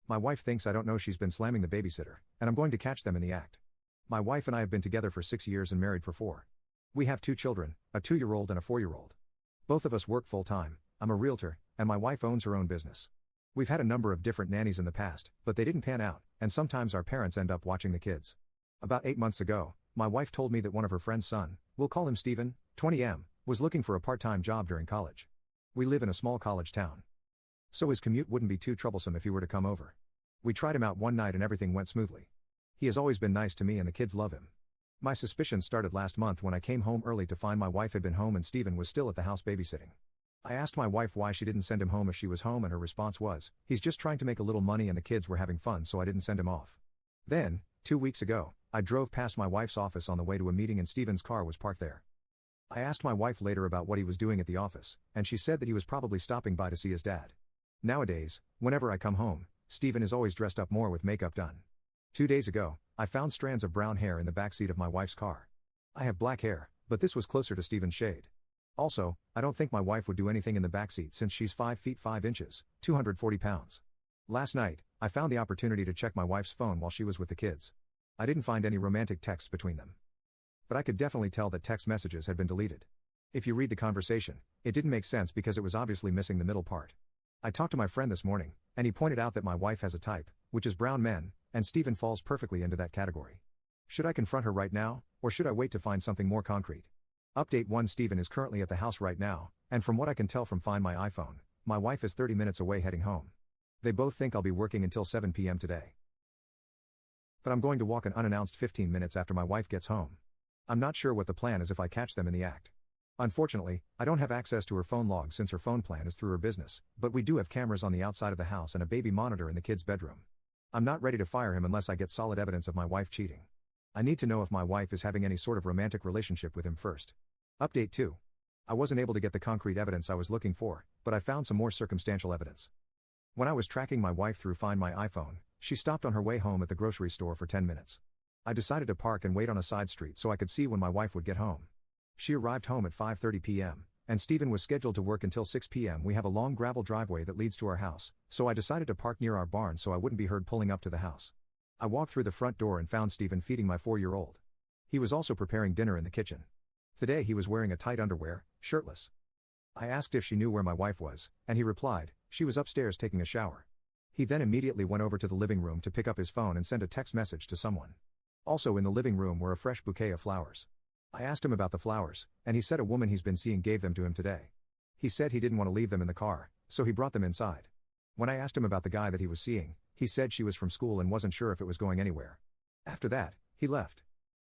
My wife thinks I don't know she's been slamming the babysitter, and I'm going to catch them in the act. My wife and I have been together for 6 years and married for 4. We have 2 children, a 2-year-old and a 4-year-old. Both of us work full-time. I'm a realtor, and my wife owns her own business. We've had a number of different nannies in the past, but they didn't pan out, and sometimes our parents end up watching the kids. About 8 months ago, my wife told me that one of her friend's son, we'll call him Stephen, 20M, was looking for a part-time job during college. We live in a small college town, so his commute wouldn't be too troublesome if he were to come over. We tried him out one night and everything went smoothly. He has always been nice to me and the kids love him. My suspicions started last month when I came home early to find my wife had been home and Stephen was still at the house babysitting. I asked my wife why she didn't send him home if she was home, and her response was, "He's just trying to make a little money and the kids were having fun, so I didn't send him off." Then, 2 weeks ago, I drove past my wife's office on the way to a meeting and Stephen's car was parked there. I asked my wife later about what he was doing at the office, and she said that he was probably stopping by to see his dad. Nowadays, whenever I come home, Stephen is always dressed up more with makeup done. 2 days ago, I found strands of brown hair in the backseat of my wife's car. I have black hair, but this was closer to Stephen's shade. Also, I don't think my wife would do anything in the backseat since she's 5 feet 5 inches, 240 pounds. Last night, I found the opportunity to check my wife's phone while she was with the kids. I didn't find any romantic texts between them, but I could definitely tell that text messages had been deleted. If you read the conversation, it didn't make sense because it was obviously missing the middle part. I talked to my friend this morning, and he pointed out that my wife has a type, which is brown men, and Stephen falls perfectly into that category. Should I confront her right now, or should I wait to find something more concrete? Update 1: Stephen is currently at the house right now, and from what I can tell from Find My iPhone, my wife is 30 minutes away heading home. They both think I'll be working until 7 p.m. today. But I'm going to walk an unannounced 15 minutes after my wife gets home. I'm not sure what the plan is if I catch them in the act. Unfortunately, I don't have access to her phone log since her phone plan is through her business, but we do have cameras on the outside of the house and a baby monitor in the kid's bedroom. I'm not ready to fire him unless I get solid evidence of my wife cheating. I need to know if my wife is having any sort of romantic relationship with him first. Update 2. I wasn't able to get the concrete evidence I was looking for, but I found some more circumstantial evidence. When I was tracking my wife through Find My iPhone, she stopped on her way home at the grocery store for 10 minutes. I decided to park and wait on a side street so I could see when my wife would get home. She arrived home at 5:30 p.m., and Stephen was scheduled to work until 6 p.m. We have a long gravel driveway that leads to our house, so I decided to park near our barn so I wouldn't be heard pulling up to the house. I walked through the front door and found Stephen feeding my 4-year-old. He was also preparing dinner in the kitchen. Today he was wearing a tight underwear, shirtless. I asked if she knew where my wife was, and he replied, she was upstairs taking a shower. He then immediately went over to the living room to pick up his phone and send a text message to someone. Also in the living room were a fresh bouquet of flowers. I asked him about the flowers, and he said a woman he's been seeing gave them to him today. He said he didn't want to leave them in the car, so he brought them inside. When I asked him about the guy that he was seeing, he said she was from school and wasn't sure if it was going anywhere. After that, he left.